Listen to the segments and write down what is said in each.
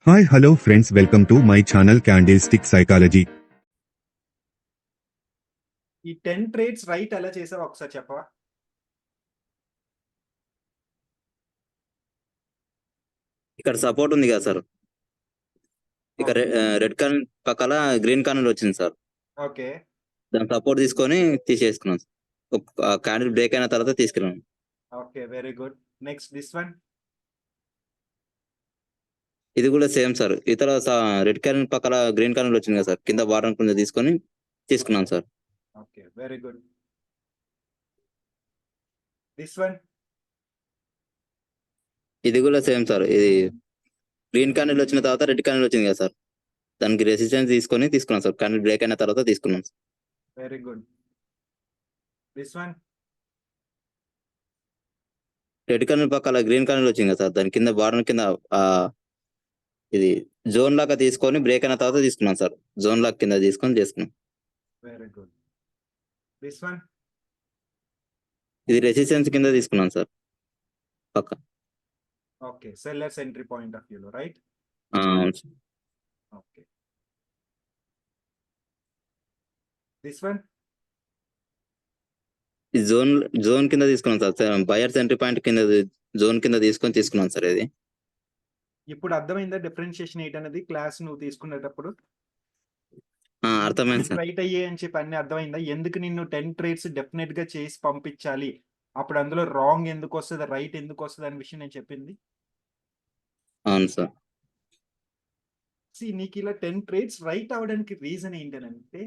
Hi, hello friends, welcome to my channel Candlestick Psychology. ఈ 10 trades right ఎలా చేసావో ఒకసారి చెప్పవా? ఇక్కడ సపోర్ట్ ఉంది కదా సార్. ఇక్కడ రెడ్ కాయిన్ పక్కల గ్రీన్ కాయిన్ వచ్చింది సార్. ఓకే. దాని సపోర్ట్ తీసుకొని తీసేసుకున్నాం. ఒక క్యాండిల్ బ్రేక్ అయిన తర్వాత తీసుకున్నాం. Okay, very good. Next this one. ఇది కూడా సేమ్ సార్. ఇతర రెడ్ కాయిన్ పక్కల గ్రీన్ కాయిన్ వచ్చింది కదా సార్. కింద బాటం కొంచెం తీసుకొని తీసుకున్నాం sir. Okay, very good. This one. ఇది కూడా సేమ్ సార్. ఇది గ్రీన్ క్యాండిల్ వచ్చిన తర్వాత రెడ్ క్యాండిల్ వచ్చింది కదా సార్. దానికి రెసిస్టెన్స్ తీసుకొని తీసుకున్నాం సార్. క్యాండిల్ బ్రేక్ అయిన తర్వాత తీసుకున్నాం sir. Very good. This one. Red candle పక్కల గ్రీన్ క్యాండిల్ వచ్చింది కదా సార్. దాని కింద బాటం కింద ఇది జోన్ లాగా తీసుకొని బ్రేక్ అయిన తర్వాత తీసుకున్నాం సార్. జోన్ లాగా కింద తీసుకొని చేసుకున్నాం. Very good. This one. ఇది రెసిస్టెన్స్ కింద తీసుకున్నాం సార్ పక్క. Okay, sellers entry point of వ్యూలో రైట్. అవును సార్. ఓకే. This one. ఈ జోన్ కింద తీసుకున్నాం సార్. బయర్స్ ఎంట్రీ పాయింట్ కింద జోన్ కింద తీసుకున్నాం సార్. ఇది ఇప్పుడు అర్థమైందా డిఫరెన్షియేషన్ ఏంటనేది క్లాస్ నువ్వు తీసుకునేటప్పుడు? అర్థమైంది సార్. రైట్ అయ్యే అని చెప్పి అన్ని అర్థమైందా? ఎందుకు నిన్ను 10 ట్రేడ్స్ డెఫినెట్ గా చేసి పంపించాలి, అప్పుడు అందులో రాంగ్ ఎందుకు వస్తుంది, రైట్ ఎందుకు వస్తుంది అనే విషయం నేను చెప్పింది. అవును సార్. నీకు ఇలా 10 ట్రేడ్స్ రైట్ అవడానికి రీజన్ ఏంటంటే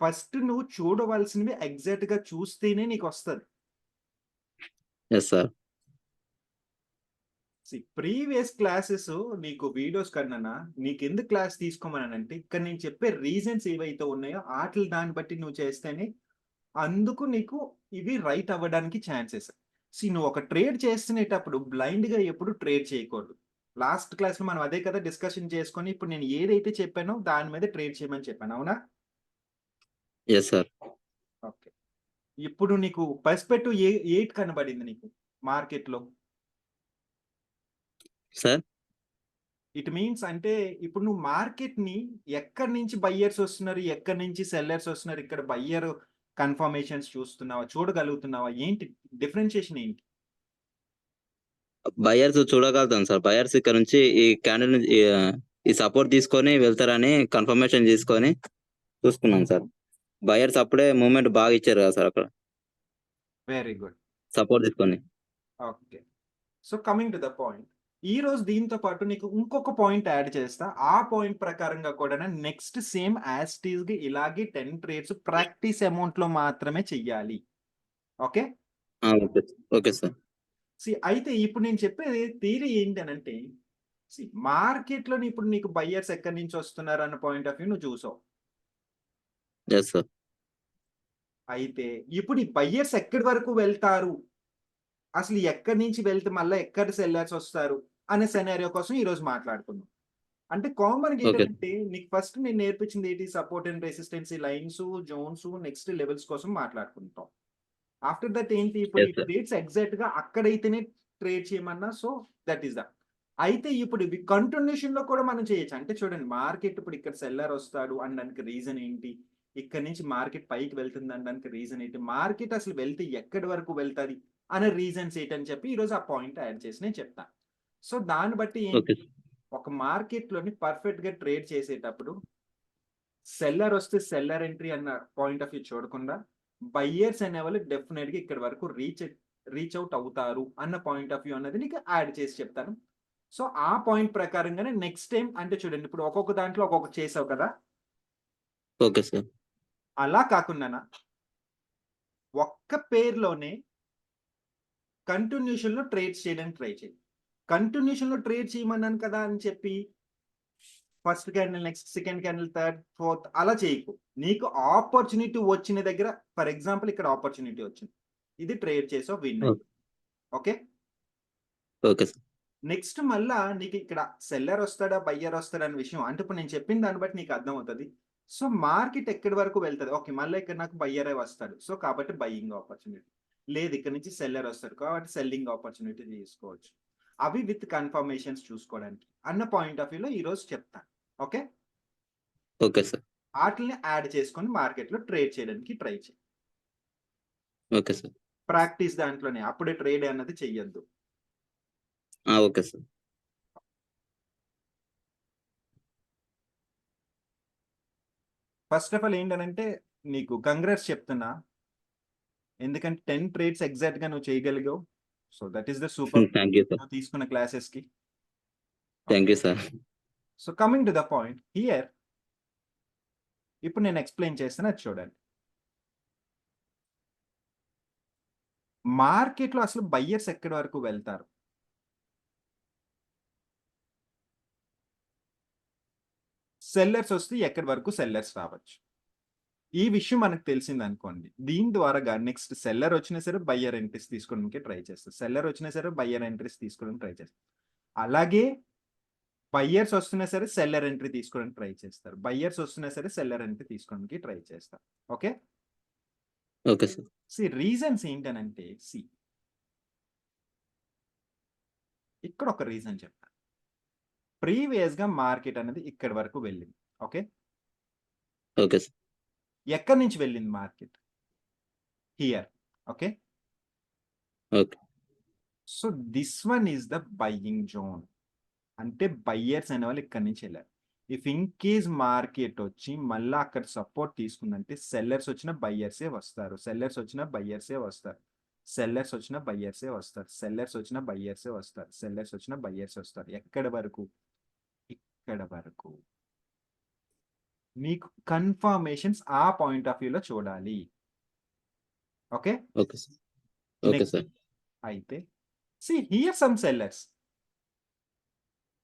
ఫస్ట్ నువ్వు చూడవలసినవి ఎగ్జాక్ట్ గా చూస్తేనే నీకు వస్తుంది. Yes sir. ప్రీవియస్ క్లాసెస్ నీకు వీడియోస్ కన్నా నీకు ఎందుకు క్లాస్ తీసుకోమనంటే ఇక్కడ నేను చెప్పే రీజన్స్ ఏవైతే ఉన్నాయో ఆటలు దాన్ని బట్టి నువ్వు చేస్తేనే అందుకు నీకు ఇవి రైట్ అవ్వడానికి ఛాన్సెస్. నువ్వు ఒక ట్రేడ్ చేస్తునేటప్పుడు బ్లైండ్ గా ఎప్పుడు ట్రేడ్ చేయకూడదు. లాస్ట్ క్లాస్ లో మనం అదే కదా డిస్కషన్ చేసుకొని ఇప్పుడు నేను ఏదైతే చెప్పానో దాని మీద ట్రేడ్ చేయమని చెప్పాను, అవునా? Yes sir. ఓకే. ఇప్పుడు నీకు పర్స్పెక్టివ్ ఎయిట్ కనబడింది నీకు మార్కెట్ లో సార్. ఇట్ మీన్స్ అంటే ఇప్పుడు నువ్వు మార్కెట్ ని ఎక్కడి నుంచి బయ్యర్స్ వస్తున్నారు, ఎక్కడి నుంచి సెల్లర్స్ వస్తున్నారు, ఇక్కడ బయ్యర్ కన్ఫర్మేషన్స్ చూస్తున్నావా, చూడగలుగుతున్నావా, ఏంటి డిఫరెన్షియేషన్ ఏంటి? బయర్స్ చూడగలుగుతాం సార్. బయర్స్ ఇక్కడ నుంచి ఈ క్యాండిల్ ఈ సపోర్ట్ తీసుకొని వెళ్తారని కన్ఫర్మేషన్ తీసుకొని చూసుకున్నాం సార్. బయర్స్ అప్పుడే మూమెంట్ బాగా ఇచ్చారు కదా సార్ అక్కడ. Very good. సపోర్ట్ తీసుకొని. Okay. So coming to the point, ఈ రోజు దీంతో పాటు నీకు ఇంకొక పాయింట్ యాడ్ చేస్తా. ఆ పాయింట్ ప్రకారంగా కూడా నెక్స్ట్ సేమ్ యాజ్ టీజ్ గా ఇలాగే 10 ట్రేడ్స్ ప్రాక్టీస్ అమౌంట్ లో మాత్రమే చెయ్యాలి. Okay okay sir. అయితే ఇప్పుడు నేను చెప్పేది థియరీ ఏంటనంటే మార్కెట్ లో ఇప్పుడు నీకు బయ్యర్స్ ఎక్కడి నుంచి వస్తున్నారు అన్న పాయింట్ ఆఫ్ వ్యూ నువ్వు చూసావు. Yes sir. అయితే ఇప్పుడు ఈ బయ్యర్స్ ఎక్కడి వరకు వెళ్తారు, అసలు ఎక్కడి నుంచి వెళ్తే మళ్ళీ ఎక్కడ సెల్లర్స్ వస్తారు అనే సెనారియో కోసం ఈ రోజు మాట్లాడుకుందాం. అంటే కామన్ ఏంటంటే నీకు ఫస్ట్ నేను నేర్పించింది ఏంటి, support and resistance lines, zones, next levels కోసం మాట్లాడుకుంటాం. ఆఫ్టర్ దట్ ఏంటి, ఇప్పుడు ఈ ట్రేడ్స్ ఎగ్జాక్ట్ గా అక్కడైతేనే ట్రేడ్ చేయమన్నా, సో దట్ ఈస్ ద. అయితే ఇప్పుడు ఇవి కంటిన్యూషన్ లో కూడా మనం చేయొచ్చు. అంటే చూడండి, మార్కెట్ ఇప్పుడు ఇక్కడ సెల్లర్ వస్తాడు అనడానికి రీజన్ ఏంటి, ఇక్కడ నుంచి మార్కెట్ పైకి వెళ్తుంది అనడానికి రీజన్ ఏంటి, మార్కెట్ అసలు వెళ్తే ఎక్కడి వరకు వెళ్తుంది అనే రీజన్స్ ఏంటని చెప్పి ఈరోజు ఆ పాయింట్ యాడ్ చేసి నేను చెప్తాను. సో దాన్ని బట్టి ఏంటి, ఒక మార్కెట్ లోని పర్ఫెక్ట్ గా ట్రేడ్ చేసేటప్పుడు సెల్లర్ వస్తే సెల్లర్ ఎంట్రీ అన్న పాయింట్ ఆఫ్ వ్యూ చూడకుండా బయ్యర్స్ అనే వాళ్ళు డెఫినెట్ గా ఇక్కడ వరకు రీచ్ అవుట్ అవుతారు అన్న పాయింట్ ఆఫ్ వ్యూ అన్నది నీకు యాడ్ చేసి చెప్తాను. సో ఆ పాయింట్ ప్రకారంగానే నెక్స్ట్ టైం అంటే చూడండి, ఇప్పుడు ఒక్కొక్క దాంట్లో ఒక్కొక్క చేసావు కదా. Okay sir. అలా కాకుండా ఒక్క పేరులోనే కంటిన్యూషన్ లో ట్రేడ్ చేయడానికి ట్రై చేయి. కంటిన్యూషన్ లో ట్రేడ్ చేయమన్నాను కదా అని చెప్పి first candle, next second candle, third, fourth అలా చేయకు. నీకు ఆపర్చునిటీ వచ్చిన దగ్గర, ఫర్ ఎగ్జాంపుల్ ఇక్కడ ఆపర్చునిటీ వచ్చింది, ఇది ట్రేడ్ చేసావు, win. Okay okay sir. Next మళ్ళా నీకు ఇక్కడ సెల్లర్ వస్తాడా బయ్యర్ వస్తాడా అనే విషయం అంటే ఇప్పుడు నేను చెప్పిన దాన్ని బట్టి నీకు అర్థం అవుతుంది. సో మార్కెట్ ఎక్కడి వరకు వెళ్తుంది, ఓకే మళ్ళీ ఇక్కడ నాకు బయ్యరే వస్తాడు, సో కాబట్టి బయ్యింగ్ ఆపర్చునిటీ. లేదు ఇక్కడ నుంచి సెల్లర్ వస్తాడు కాబట్టి సెల్లింగ్ ఆపర్చునిటీ తీసుకోవచ్చు. అవి విత్ కన్ఫర్మేషన్స్ చూసుకోవడానికి అన్న పాయింట్ ఆఫ్ వ్యూలో ఈరోజు చెప్తాను. Okay, okay sir. వాటిని యాడ్ చేసుకొని మార్కెట్లో ట్రేడ్ చేయడానికి ట్రై చేయి. Okay sir. ప్రాక్టీస్ దాంట్లోనే, అప్పుడే ట్రేడ్ అన్నది చెయ్యొద్దు. Okay sir. First of all ఏంటనంటే నీకు కంగ్రాట్స్ చెప్తున్నా, ఎందుకంటే 10 ట్రేడ్స్ ఎగ్జాక్ట్ గా నువ్వు చేయగలిగావు. So that is the super thank you sir. నువ్వు తీసుకున్న క్లాసెస్ కి. Thank you sir. So coming to the point here, ఇప్పుడు నేను ఎక్స్ప్లెయిన్ చేస్తాను, అది చూడండి. మార్కెట్లో అసలు బయ్యర్స్ ఎక్కడి వరకు వెళ్తారు? సెల్లర్స్ వస్తే ఎక్కడి వరకు సెల్లర్స్ రావచ్చు, ఈ విషయం మనకు తెలిసింది అనుకోండి. దీని ద్వారా నెక్స్ట్ సెల్లర్ వచ్చినా సరే బయ్యర్ ఎంట్రీస్ తీసుకోవడానికి ట్రై చేస్తారు, సెల్లర్ వచ్చినా సరే బయ్యర్ ఎంట్రీస్ తీసుకోవడానికి ట్రై చేస్తారు. అలాగే బయ్యర్స్ వస్తున్నా సరే సెల్లర్ ఎంట్రీ తీసుకోవడానికి ట్రై చేస్తారు, బయ్యర్స్ వస్తున్నా సరే సెల్లర్ ఎంట్రీ తీసుకోవడానికి ట్రై చేస్తారు. Okay, okay sir. రీజన్స్ ఏంటనంటే ఇక్కడ ఒక రీజన్ చెప్తాను. ప్రీవియస్ గా మార్కెట్ అనేది ఇక్కడి వరకు వెళ్ళింది. Okay, okay sir. ఎక్కడి నుంచి వెళ్ళింది market? Here. Okay, okay. So this one is the buying zone, అంటే బయ్యర్స్ అనే వాళ్ళు ఇక్కడి నుంచి వెళ్ళారు. ఇఫ్ ఇన్ కేస్ మార్కెట్ వచ్చి మళ్ళీ అక్కడ సపోర్ట్ తీసుకుందంటే సెల్లర్స్ వచ్చిన బయ్యర్సే వస్తారు, సెల్లర్స్ వచ్చిన బయ్యర్సే వస్తారు, సెల్లర్స్ వచ్చిన బయ్యర్సే వస్తారు, సెల్లర్స్ వచ్చిన బయ్యర్సే వస్తారు, సెల్లర్స్ వచ్చిన బయ్యర్స్ వస్తారు. ఎక్కడి వరకు? ఇక్కడ వరకు. మీకు కన్ఫర్మేషన్స్ ఆ పాయింట్ ఆఫ్ వ్యూలో చూడాలి. Okay, okay sir. Okay sir. అయితే హియర్ సమ్ సెల్లర్స్.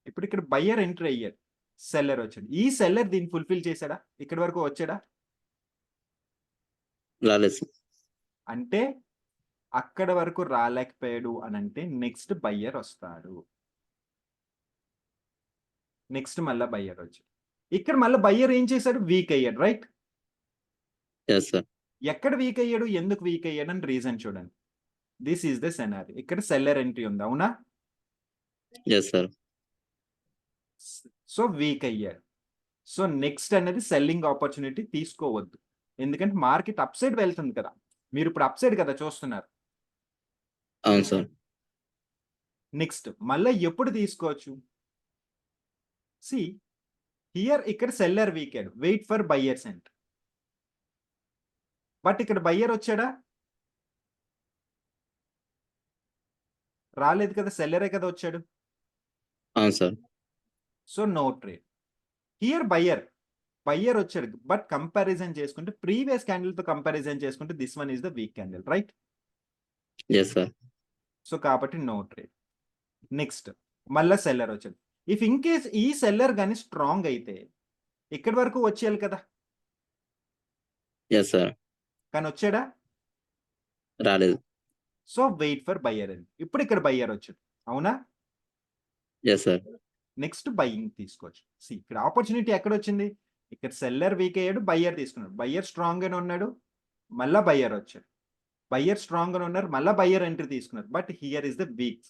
ఇప్పుడు ఇక్కడ బయ్యర్ ఎంట్రీ అయ్యాడు, సెల్లర్ వచ్చాడు. ఈ సెల్లర్ దీన్ని ఫుల్ఫిల్ చేశాడా? ఇక్కడి వరకు వచ్చాడా? రాలేదు సార్. అంటే అక్కడ వరకు రాలేకపోయాడు అని అంటే నెక్స్ట్ బయ్యర్ వస్తాడు, నెక్స్ట్ మళ్ళా బయ్యర్ వచ్చాడు. ఇక్కడ మళ్ళీ బయ్యర్ ఏం చేశాడు? వీక్ అయ్యాడు, రైట్? Yes sir. ఎక్కడ వీక్ అయ్యాడు, ఎందుకు వీక్ అయ్యాడు అని రీజన్ చూడండి. This is the scenario. ఇక్కడ సెల్లర్ ఎంట్రీ ఉంది, అవునా? Yes sir. సో వీక్ అయ్యాడు. సో నెక్స్ట్ అనేది సెల్లింగ్ ఆపర్చునిటీ తీసుకోవద్దు, ఎందుకంటే మార్కెట్ అప్ సైడ్ వెళ్తుంది కదా, మీరు ఇప్పుడు అప్ సైడ్ కదా చూస్తున్నారు. అవును సార్. నెక్స్ట్ మళ్ళీ ఎప్పుడు తీసుకోవచ్చు? హియర్ ఇక్కడ seller weakened, wait for buyers entry. But ఇక్కడ బయ్యర్ వచ్చాడా? రాలేదు కదా, సెల్లరే కదా వచ్చాడు. అవును sir. So no trade. Here buyer వచ్చాడు, బట్ కంపారిజన్ చేసుకుంటే ప్రీవియస్ క్యాండిల్ తో కంపారిజన్ చేసుకుంటే this one is the weak candle, right? Yes sir. So కాబట్టి నో ట్రేడ్. నెక్స్ట్ మళ్ళా సెల్లర్ వచ్చాడు. ఇఫ్ ఇన్ కేస్ ఈ సెల్లర్ కానీ స్ట్రాంగ్ అయితే ఇక్కడి వరకు వచ్చేయాలి కదా, ఎస్ సార్. కానీ వచ్చాడా? రాలేదు. సో వెయిట్ ఫర్ బయ్యర్ అని. ఇప్పుడు ఇక్కడ బయ్యర్ వచ్చాడు, అవునా? Yes sir. నెక్స్ట్ బయ్యింగ్ తీసుకోవచ్చు. ఇక్కడ ఆపర్చునిటీ ఎక్కడ వచ్చింది? ఇక్కడ సెల్లర్ వీక్ అయ్యాడు, బయ్యర్ తీసుకున్నాడు. బయ్యర్ స్ట్రాంగ్ గానే ఉన్నాడు, మళ్ళా బయ్యర్ వచ్చాడు. బయ్యర్ స్ట్రాంగ్ గానే ఉన్నారు, మళ్ళా బయ్యర్ ఎంట్రీ తీసుకున్నారు. But here is the week.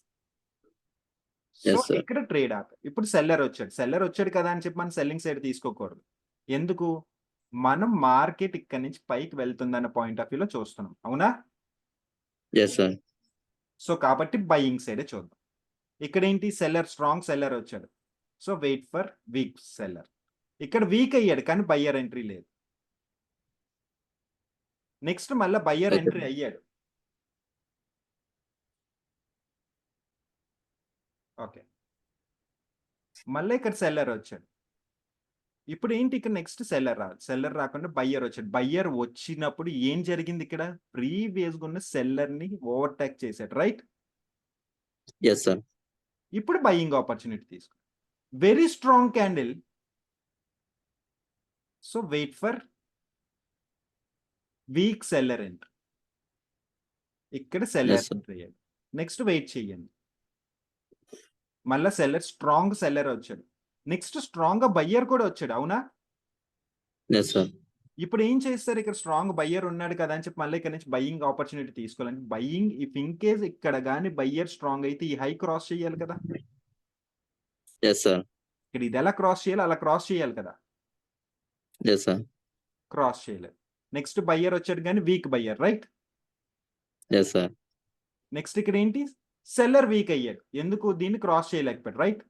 So Yes, sir. ఇక్కడ ట్రేడ్ ఆప్. ఇప్పుడు సెల్లర్ వచ్చాడు కదా అని చెప్పి మనం సెల్లింగ్ సైడ్ తీసుకోకూడదు. ఎందుకు? మనం మార్కెట్ ఇక్కడ నుంచి పైకి వెళ్తుందన్న పాయింట్ ఆఫ్ వ్యూలో చూస్తున్నాం, అవునా? Yes sir. సో కాబట్టి బయింగ్ సైడే చూద్దాం. ఇక్కడ ఏంటి? స్ట్రాంగ్ సెల్లర్ వచ్చాడు. So wait for weak seller. ఇక్కడ వీక్ అయ్యాడు కానీ బయ్యర్ ఎంట్రీ లేదు. నెక్స్ట్ మళ్ళీ బయ్యర్ Okay. ఎంట్రీ అయ్యాడు. ఓకే, మళ్ళీ ఇక్కడ సెల్లర్ వచ్చాడు. ఇప్పుడు ఏంటి? ఇక్కడ నెక్స్ట్ సెల్లర్ రాకుండా బయ్యర్ వచ్చాడు. బయ్యర్ వచ్చినప్పుడు ఏం జరిగింది? ఇక్కడ ప్రీవియస్ గా ఉన్న సెల్లర్ ని ఓవర్టేక్ చేశాడు, రైట్? Yes sir. ఇప్పుడు బయ్యింగ్ ఆపర్చునిటీ తీసుకో. Very strong candle. So wait for weak seller entry. ఇక్కడ సెల్లర్ Yes, sir. ఎంట్రీ అయ్యాడు. నెక్స్ట్ వెయిట్ చేయండి. మళ్ళా స్ట్రాంగ్ సెల్లర్ వచ్చాడు. నెక్స్ట్ స్ట్రాంగ్ గా బయ్యర్ కూడా వచ్చాడు, అవునా? Yes sir. ఇప్పుడు ఏం చేస్తారు, ఇక్కడ స్ట్రాంగ్ బయ్యర్ ఉన్నాడు కదా అని చెప్పి మళ్ళీ ఇక్కడ నుంచి బయ్యింగ్ ఆపర్చునిటీ తీసుకోవాలంటే బయ్యింగ్ ఇఫ్ ఇన్ కేస్ ఇక్కడ కానీ బయ్యర్ స్ట్రాంగ్ అయితే ఈ హై క్రాస్ చేయాలి కదా. Yes sir. ఇక్కడ ఇది ఎలా క్రాస్ చేయాలి, అలా క్రాస్ చేయాలి కదా. Yes sir. క్రాస్ చేయలేదు. నెక్స్ట్ బయ్యర్ వచ్చాడు కానీ weak buyer, right. Yes sir. Next ఇక్కడ ఏంటి, సెల్లర్ వీక్ అయ్యాడు, ఎందుకు దీన్ని క్రాస్ చేయలేకపోయాడు, రైట్.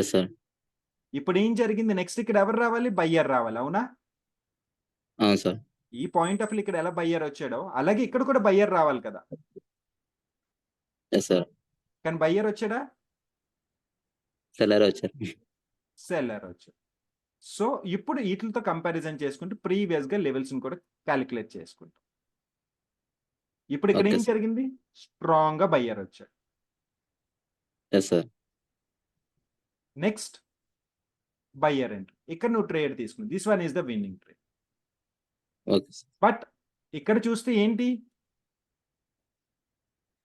Yes sir. ఇప్పుడు ఏం జరిగింది, నెక్స్ట్ ఇక్కడ ఎవరు రావాలి, బయ్యర్ రావాలి, అవునా. అవును సార్. ఈ పాయింట్ ఆఫ్ ఇక్కడ ఎలా బయ్యర్ వచ్చాడో అలాగే ఇక్కడ కూడా బయ్యర్ రావాలి కదా. Yes sir. కానీ బయ్యర్ వచ్చాడా, సెల్లర్ వచ్చారు. సెల్లర్ వచ్చాడు. సో ఇప్పుడు వీటితో కంపారిజన్ చేసుకుంటూ ప్రీవియస్ గా లెవెల్స్ కూడా క్యాలిక్యులేట్ చేసుకుంటాం. ఇప్పుడు ఇక్కడ Okay, ఏం sir. జరిగింది, స్ట్రాంగ్ గా బయ్యర్ వచ్చాడు. Yes sir. Next buyer entry, ఇక్కడ నువ్వు ట్రేడ్ తీసుకుంది, this one is the winning trade. Okay sir. But ఇక్కడ చూస్తే ఏంటి,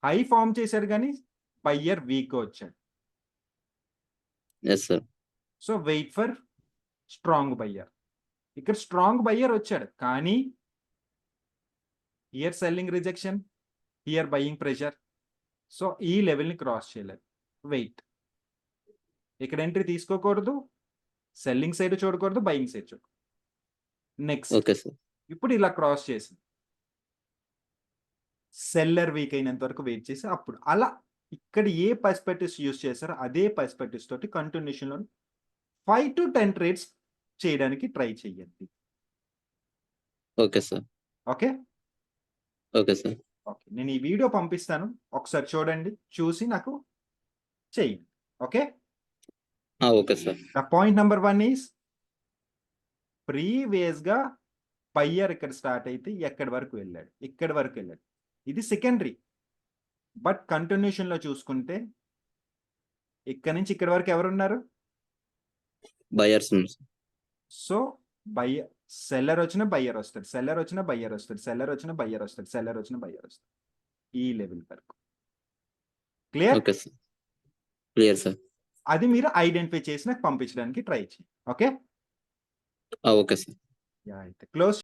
హై ఫామ్ చేశాడు కానీ బయ్యర్ వీక్ వచ్చాడు. Yes sir. So wait for strong buyer. ఇక్కడ స్ట్రాంగ్ బయ్యర్ వచ్చాడు కానీ here selling rejection, here buying pressure. So ఈ లెవెల్ని క్రాస్ చేయలేదు, వెయిట్. ఇక్కడ ఎంట్రీ తీసుకోకూడదు, సెల్లింగ్ సైడ్ చూడకూడదు, బయ్యింగ్ సైడ్ చూడకూడదు. Next okay sir. ఇప్పుడు ఇలా క్రాస్ చేసింది, సెల్లర్ వీక్ అయినంత వరకు వెయిట్ చేసి అప్పుడు అలా ఇక్కడ ఏ పర్స్పెక్టివ్స్ యూస్ చేస్తారో అదే పర్స్పెక్టివ్స్ తోటి కంటిన్యూషన్ లో 5 to 10 ట్రేడ్స్ చేయడానికి ట్రై చేయండి. Okay sir. Okay okay sir. Okay, నేను ఈ వీడియో పంపిస్తాను, ఒకసారి చూడండి, చూసి నాకు చేయండి. Okay, okay sir. Point number 1 is previous గా బయ్యర్ ఇక్కడ స్టార్ట్ అయితే ఎక్కడి వరకు వెళ్ళాడు, ఇక్కడి వరకు వెళ్ళాడు, ఇది సెకండరీ. బట్ కంటిన్యూషన్ లో చూసుకుంటే ఇక్కడ నుంచి ఇక్కడ వరకు ఎవరున్నారు, బయర్స్ ఉన్నారు సార్. సో బయ్యర్, సెల్లర్ వచ్చిన బయ్యర్ వస్తాడు, సెల్లర్ వచ్చిన బయ్యర్ వస్తాడు, సెల్లర్ వచ్చిన బయ్యర్ వస్తాడు, సెల్లర్ వచ్చిన బయ్యర్ వస్తాడు, ఈ లెవెల్ వరకు. Clear? Okay sir. Clear sir. అది మీరు ఐడెంటిఫై చేసి నాకు పంపించడానికి ట్రై చేయండి. Okay, okay sir. అయితే క్లోజ్